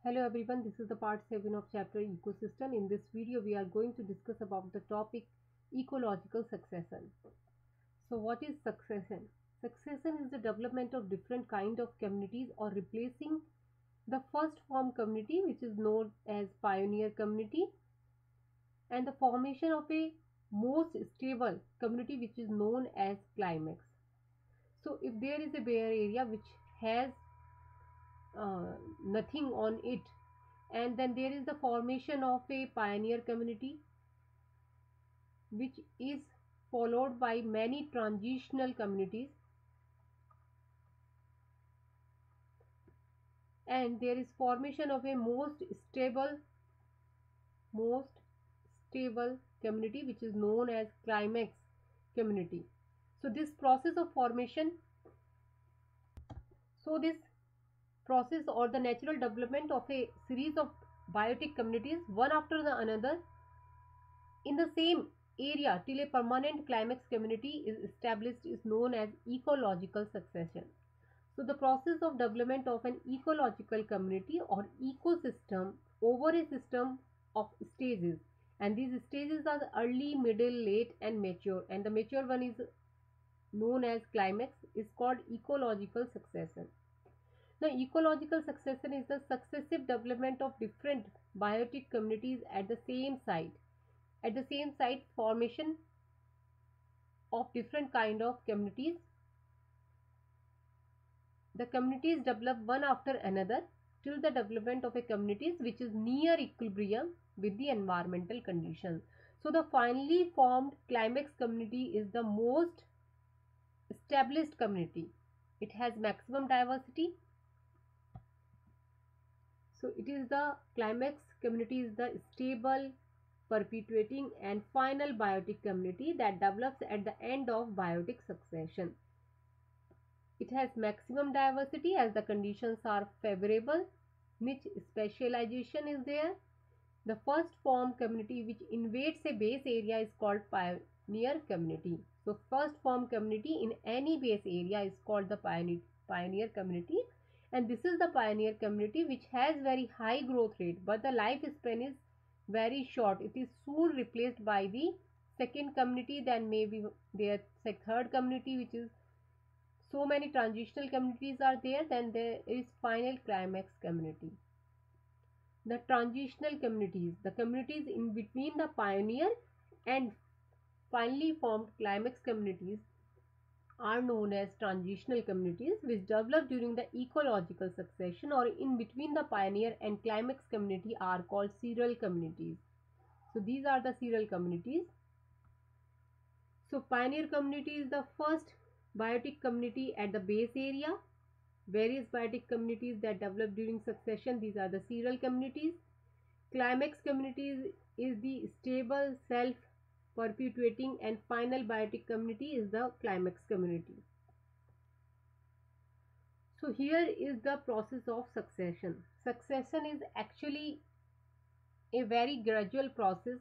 Hello everyone, this is the part 7 of chapter ecosystem. In this video, we are going to discuss about the topic ecological succession. So what is succession? Succession is the development of different kind of communities or replacing the first form community which is known as pioneer community and the formation of a most stable community which is known as climax. So if there is a bare area which has nothing on it, and then there is the formation of a pioneer community which is followed by many transitional communities, and there is formation of a most stable community which is known as climax community. So this process of formation, this process or the natural development of a series of biotic communities one after the another in the same area till a permanent climax community is established is known as ecological succession. So the process of development of an ecological community or ecosystem over a system of stages, and these stages are the early, middle, late and mature, and the mature one is known as climax, is called ecological succession. Now ecological succession is the successive development of different biotic communities at the same site formation of different kind of communities. The communities develop one after another till the development of a communities which is near equilibrium with the environmental conditions. So the finally formed climax community is the most established community. It has maximum diversity. So it is the climax community is the stable, perpetuating and final biotic community that develops at the end of biotic succession. It has maximum diversity as the conditions are favorable. Niche specialization is there. The first form community which invades a base area is called pioneer community. So first form community in any base area is called the pioneer community, and this is the pioneer community which has very high growth rate, but the lifespan is very short. It is soon replaced by the second community, then maybe their third community, which is so many transitional communities are there, then there is final climax community. The transitional communities, the communities in between the pioneer and finally formed climax communities, are known as transitional communities which develop during the ecological succession or in between the pioneer and climax community are called serial communities. So these are the serial communities. So pioneer community is the first biotic community at the base area. Various biotic communities that develop during succession, these are the serial communities. Climax communities is the stable, self-perpetuating and final biotic community is the climax community. So here is the process of succession. Succession is actually a very gradual process.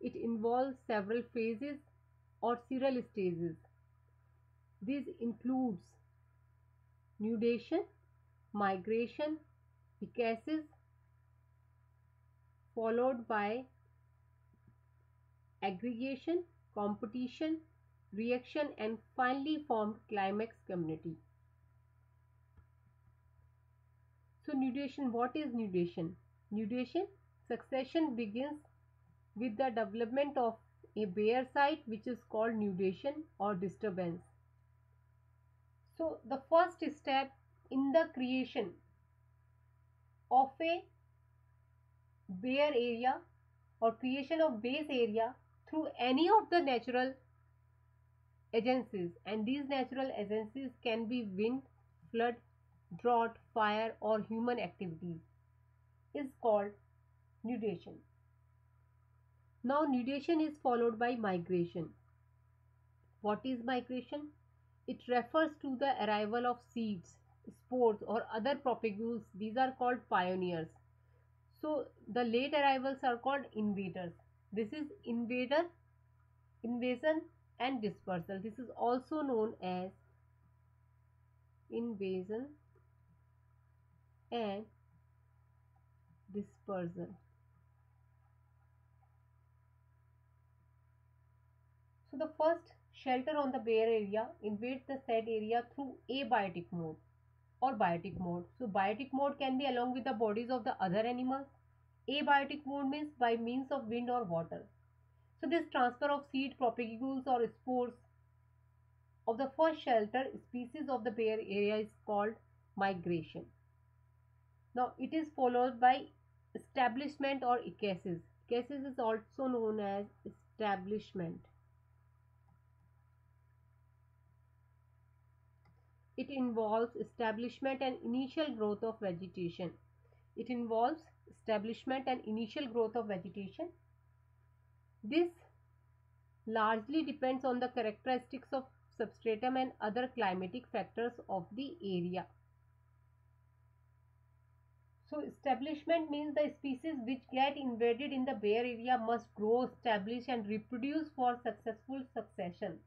It involves several phases or serial stages. This includes nudation, migration, decays, followed by aggregation, competition, reaction and finally formed climax community. So nudation, what is nudation? Nudation, succession begins with the development of a bare site which is called nudation or disturbance. So the first step in the creation of a bare area or creation of base area through any of the natural agencies, and these natural agencies can be wind, flood, drought, fire or human activities, is called nudation. Now nudation is followed by migration. What is migration? It refers to the arrival of seeds, spores or other propagules. These are called pioneers. So the late arrivals are called invaders. This is invasion and dispersal. This is also known as invasion and dispersal. So the first shelter on the bare area invades the said area through abiotic mode or biotic mode. So biotic mode can be along with the bodies of the other animals. Abiotic mode means by means of wind or water. So this transfer of seed, propagules or spores of the first shelter species of the bare area is called migration. Now it is followed by establishment or echesis. Echesis is also known as establishment. It involves establishment and initial growth of vegetation. It involves establishment and initial growth of vegetation. This largely depends on the characteristics of substratum and other climatic factors of the area. So establishment means the species which get invaded in the bare area must grow, establish and reproduce for successful succession.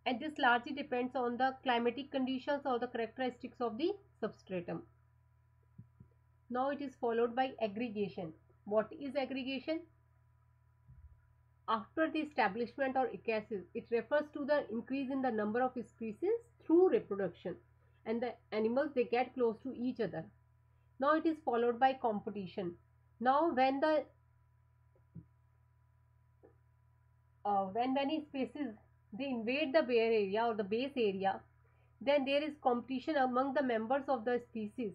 And this largely depends on the climatic conditions or the characteristics of the substratum. Now it is followed by aggregation. What is aggregation? After the establishment or echesis, it refers to the increase in the number of species through reproduction, and the animals they get close to each other. Now it is followed by competition. Now when many species they invade the bare area or the base area, then there is competition among the members of the species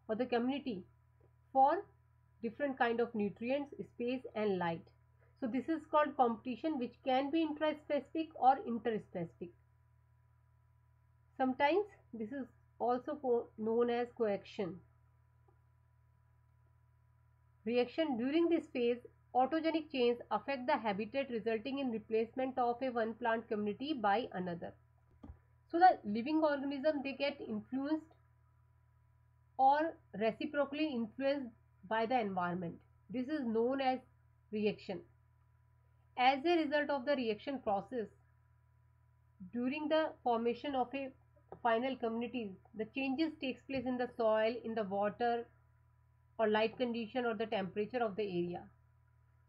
or the community for different kind of nutrients, space and light. So this is called competition, which can be intraspecific or interspecific. Sometimes this is also known as coaction. Reaction during this phase, autogenic chains affect the habitat, resulting in replacement of a one plant community by another. So the living organism they get influenced or reciprocally influenced by the environment. This is known as reaction. As a result of the reaction process, during the formation of a final communities, the changes takes place in the soil, in the water or light condition or the temperature of the area.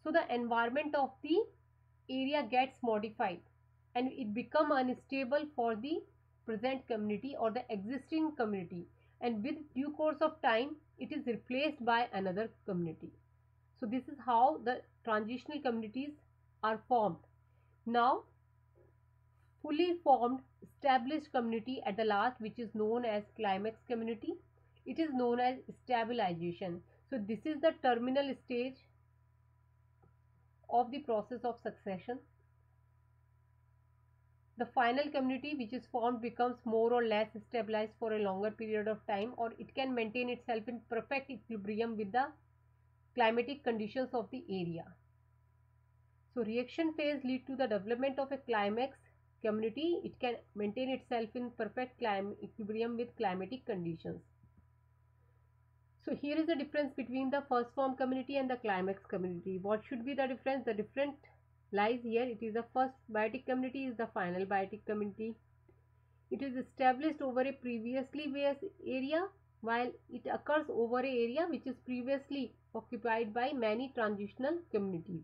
So the environment of the area gets modified and it become unstable for the present community or the existing community, and with due course of time it is replaced by another community. So this is how the transitional communities are formed. Now fully formed established community at the last, which is known as climax community, it is known as stabilization. So this is the terminal stage of the process of succession. The final community which is formed becomes more or less stabilized for a longer period of time, or it can maintain itself in perfect equilibrium with the climatic conditions of the area. So reaction phase lead to the development of a climax community. It can maintain itself in perfect equilibrium with climatic conditions. So here is the difference between the first form community and the climax community. What should be the difference? The difference lies here. It is the first biotic community is the final biotic community. It is established over a previously based area, while it occurs over an area which is previously occupied by many transitional communities.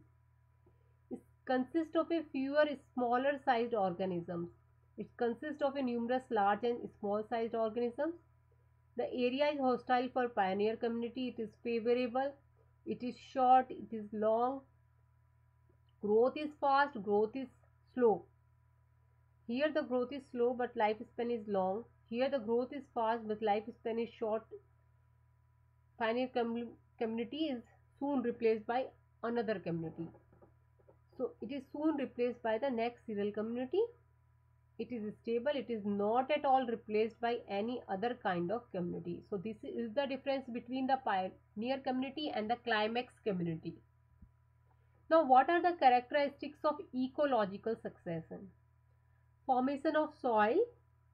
It consists of a fewer smaller sized organisms. It consists of a numerous large and small sized organisms. The area is hostile for pioneer community. It is favorable. It is short. It is long. Growth is fast. Growth is slow. Here the growth is slow but lifespan is long. Here the growth is fast but lifespan is short. Pioneer community is soon replaced by another community. So it is soon replaced by the next serial community. It is stable. It is not at all replaced by any other kind of community. So this is the difference between the pioneer community and the climax community. Now what are the characteristics of ecological succession? Formation of soil,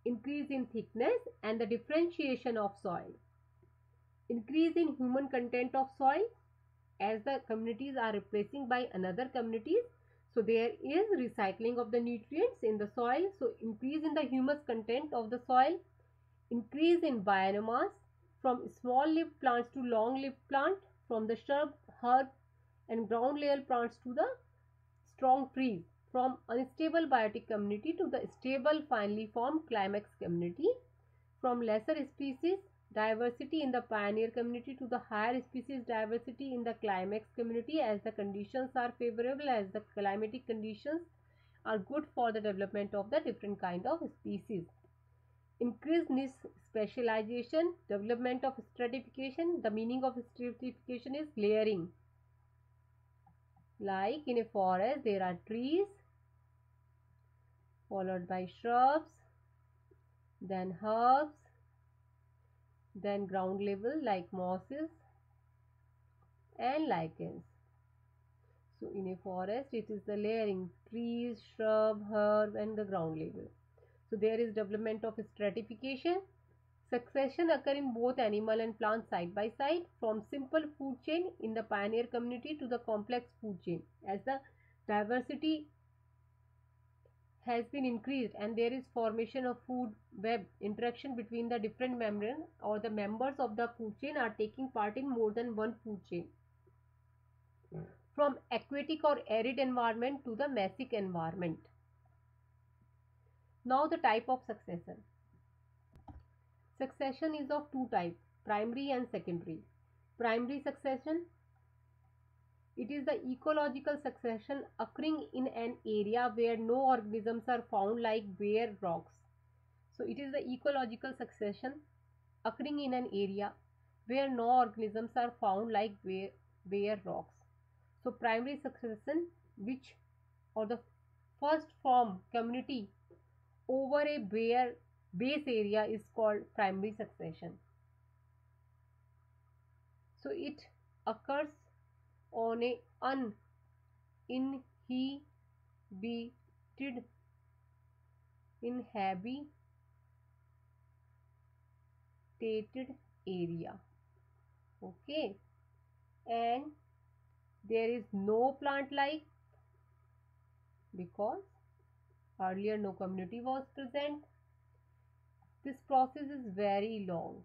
increase in thickness and the differentiation of soil. Increase in human content of soil as the communities are replacing by another communities. So there is recycling of the nutrients in the soil. So increase in the humus content of the soil. Increase in biomass. from small-lived plants to long-lived plant, from the shrub, herb, and ground-layer plants to the strong trees, from unstable biotic community to the stable finely formed climax community, from lesser species diversity in the pioneer community to the higher species diversity in the climax community, as the conditions are favorable, as the climatic conditions are good for the development of the different kind of species. Increased niche specialization, development of stratification. The meaning of stratification is layering. Like in a forest, there are trees, followed by shrubs, then herbs, then ground level like mosses and lichens. So in a forest, it is the layering: trees, shrub, herb, and the ground level. So there is development of stratification. Succession occur in both animal and plant side by side, from simple food chain in the pioneer community to the complex food chain. As the diversity has been increased and there is formation of food web, interaction between the different membrane or the members of the food chain are taking part in more than one food chain. From aquatic or arid environment to the mesic environment. Now the type of succession. Succession is of two types, primary and secondary. Primary succession, it is the ecological succession occurring in an area where no organisms are found, like bare rocks. So it is the ecological succession occurring in an area where no organisms are found, like bare rocks. So primary succession, which or the first form community over a bare base area, is called primary succession. So it occurs on a uninhibited inhabitated area. Okay, and there is no plant life because earlier no community was present. This process is very long,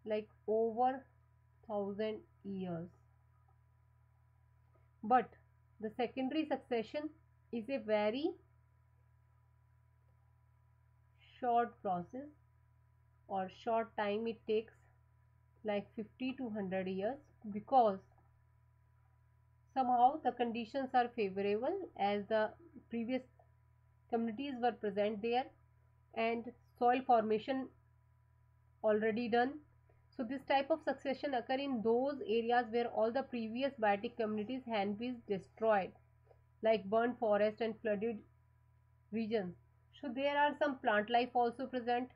like over 1,000 years. But the secondary succession is a very short process or short time it takes, like 50 to 100 years, because somehow the conditions are favorable as the previous communities were present there and soil formation already done. So this type of succession occur in those areas where all the previous biotic communities had been destroyed, like burnt forest and flooded regions. So there are some plant life also present,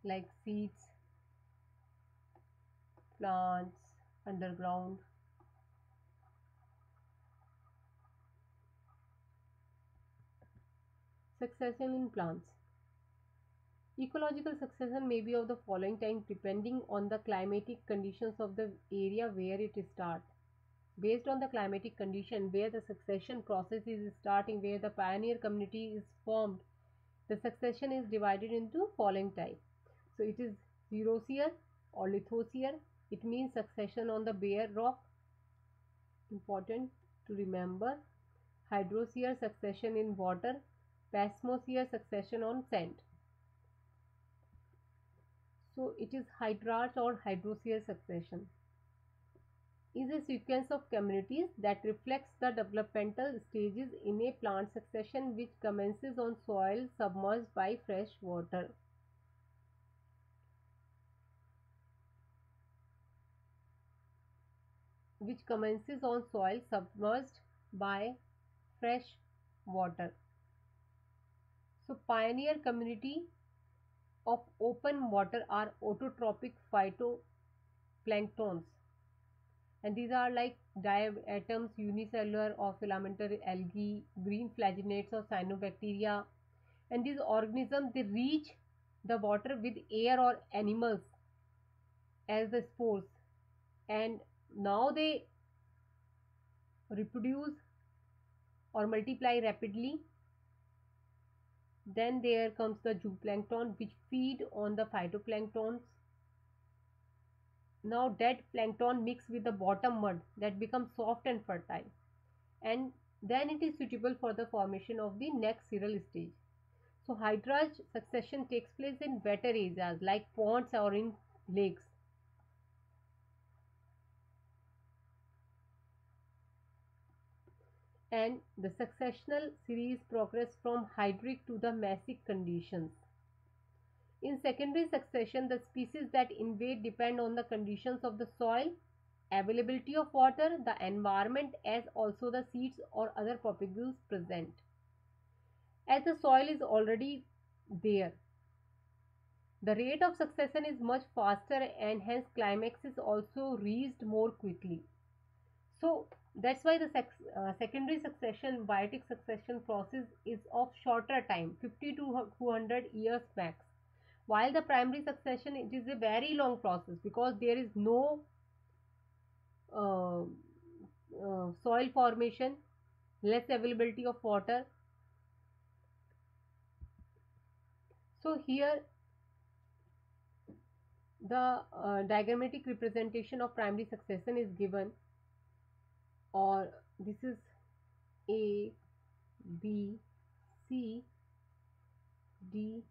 like seeds, plants, underground. Succession in plants. Ecological succession may be of the following type depending on the climatic conditions of the area where it starts. Based on the climatic condition where the succession process is starting, where the pioneer community is formed, the succession is divided into following type. So it is xerosphere or lithosphere. It means succession on the bare rock. Important to remember. Hydrosphere, succession in water. Plasmosphere, succession on sand. So it is hydrarch or hydrosphere succession. Is a sequence of communities that reflects the developmental stages in a plant succession which commences on soil submerged by fresh water. Which commences on soil submerged by fresh water. So pioneer community of open water are autotrophic phytoplanktons, and these are like diatoms, unicellular or filamentary algae, green flagellates or cyanobacteria, and these organisms they reach the water with air or animals as the spores, and now they reproduce or multiply rapidly Then there comes the zooplankton, which feed on the phytoplanktons. Now dead plankton mix with the bottom mud that becomes soft and fertile, and then it is suitable for the formation of the next cirral stage. So hydrarch succession takes place in wetter areas like ponds or in lakes. And the successional series progress from hydric to the mesic conditions. In secondary succession, the species that invade depend on the conditions of the soil, availability of water, the environment, as also the seeds or other propagules present. As the soil is already there, the rate of succession is much faster and hence climax is also reached more quickly. So that's why the secondary succession, biotic succession process is of shorter time, 50 to 200 years max. While the primary succession, it is a very long process because there is no uh, soil formation, less availability of water. So here the diagrammatic representation of primary succession is given, or this is A, B, C, D,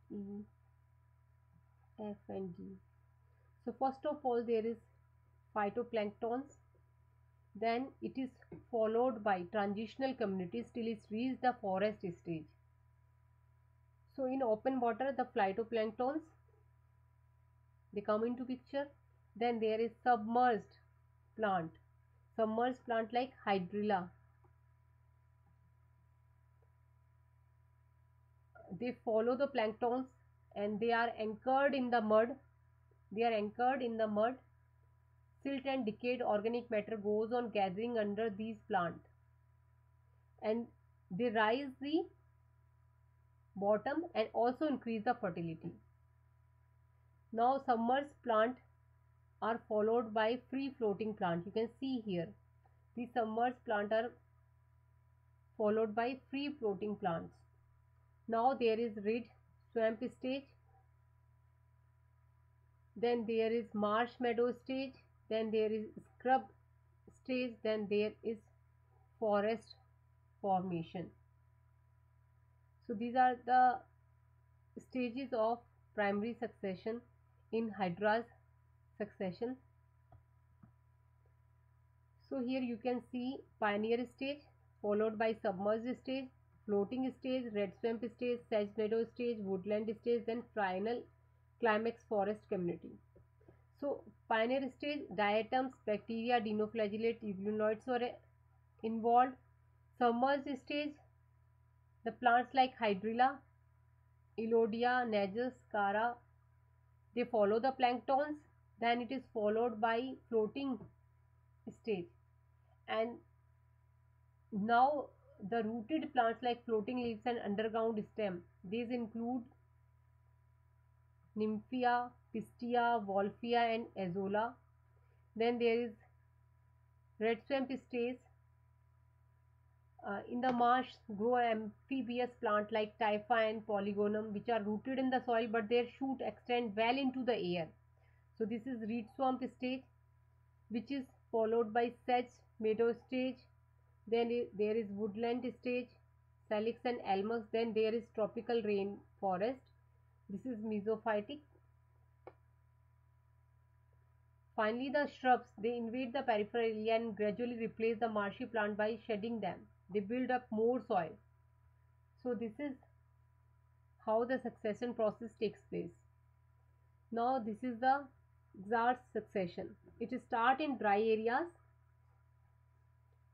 E, F and G. So first of all there is phytoplanktons, then it is followed by transitional communities till it reaches the forest stage. So in open water the phytoplanktons, they come into picture. Then there is plant, submerged plant like hydrilla. They follow the planktons and they are anchored in the mud. They are anchored in the mud. Silt and decayed organic matter goes on gathering under these plants, and they rise the bottom and also increase the fertility. Now submerged plant are followed by free floating plant. You can see here the submerged plant are followed by free floating plants. Now there is reed swamp stage, then there is marsh meadow stage, then there is scrub stage, then there is forest formation. So these are the stages of primary succession in hydrarch succession. So here you can see pioneer stage followed by submerged stage, floating stage, red swamp stage, sedge meadow stage, woodland stage, then final climax forest community. So pioneer stage, diatoms, bacteria, dinoflagellate, euglenoids were involved. Submerged stage, the plants like hydrilla, Elodia, Nagus, Cara, they follow the planktons. Then it is followed by floating stage, and now the rooted plants like floating leaves and underground stem. These include Nymphia, Pistia, Wolfia and Azolla. Then there is red swamp stage. In the marsh grow amphibious plant like Typha and Polygonum, which are rooted in the soil but their shoot extend well into the air. So this is reed swamp stage, which is followed by sedge meadow stage. Then there is woodland stage, salix and almus. Then there is tropical rain forest. This is mesophytic. Finally, the shrubs, they invade the peripheral area and gradually replace the marshy plant by shedding them. They build up more soil. So this is how the succession process takes place. Now this is the Xarch succession. It starts in dry areas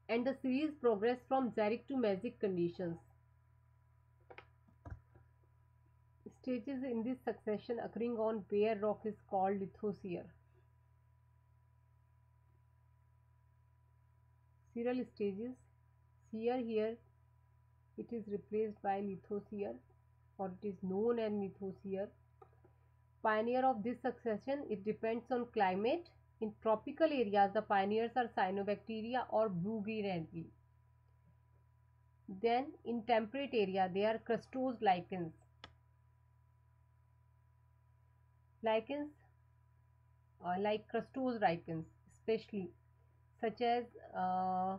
and the series progress from xeric to mesic conditions. Stages in this succession occurring on bare rock is called lithosphere. Cirral stages, sear here it is replaced by lithosphere, or it is known as lithosphere. Pioneer of this succession, it depends on climate. In tropical areas, the pioneers are cyanobacteria or blue-green algae. Then in temperate area they are crustose lichens. Lichens like crustose lichens, especially such as uh,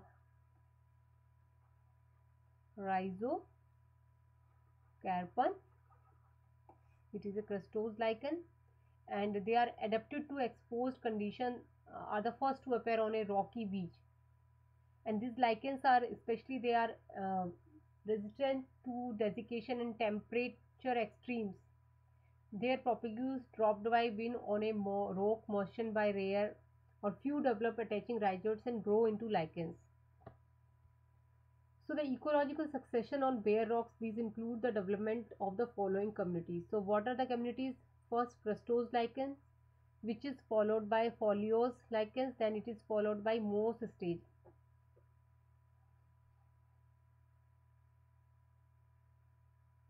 rhizocarpon. It is a crustose lichen, and they are adapted to exposed condition. Are the first to appear on a rocky beach, and these lichens are especially they are resistant to desiccation and temperature extremes. Their propagules dropped by wind on a rock moistened by rare or few develop attaching rhizoids and grow into lichens. So the ecological succession on bare rocks, these include the development of the following communities. So what are the communities? First, crustose lichens, which is followed by foliose lichens, then it is followed by moss stage.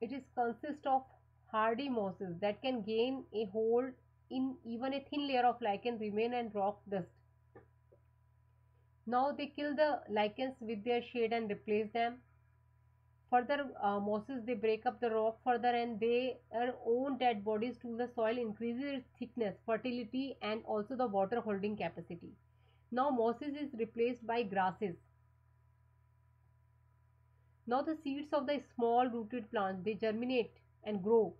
It is consist of hardy mosses that can gain a hold in even a thin layer of lichen remain and rock dust. Now they kill the lichens with their shade and replace them. Further, mosses they break up the rock further and their own dead bodies to the soil increases its thickness, fertility, and also the water holding capacity. Now mosses is replaced by grasses. Now the seeds of the small rooted plants they germinate and grow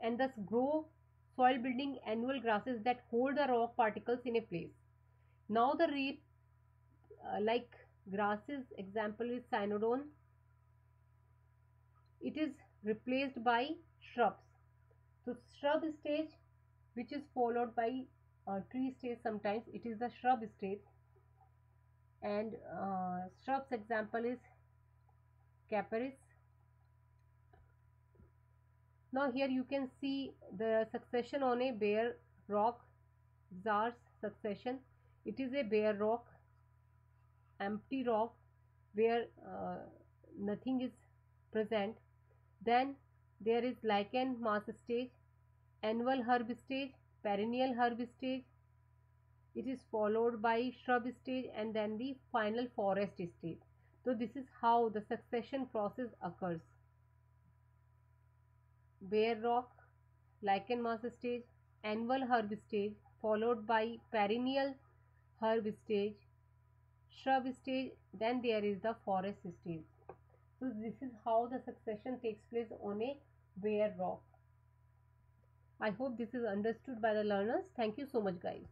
and thus grow soil building annual grasses that hold the rock particles in a place. Now the like grasses example is cynodon. It is replaced by shrubs. So shrub stage which is followed by tree stage sometimes it is the shrub stage and shrubs example is caparis. Now here you can see the succession on a bare rock, Czar's succession. It is a bare rock, empty rock where nothing is present. Then there is lichen mass stage, annual herb stage, perennial herb stage. It is followed by shrub stage and then the final forest stage. So this is how the succession process occurs. Bare rock, lichen mass stage, annual herb stage, followed by perennial herb stage, shrub stage, then there is the forest stage. So this is how the succession takes place on a bare rock. I hope this is understood by the learners. Thank you so much guys.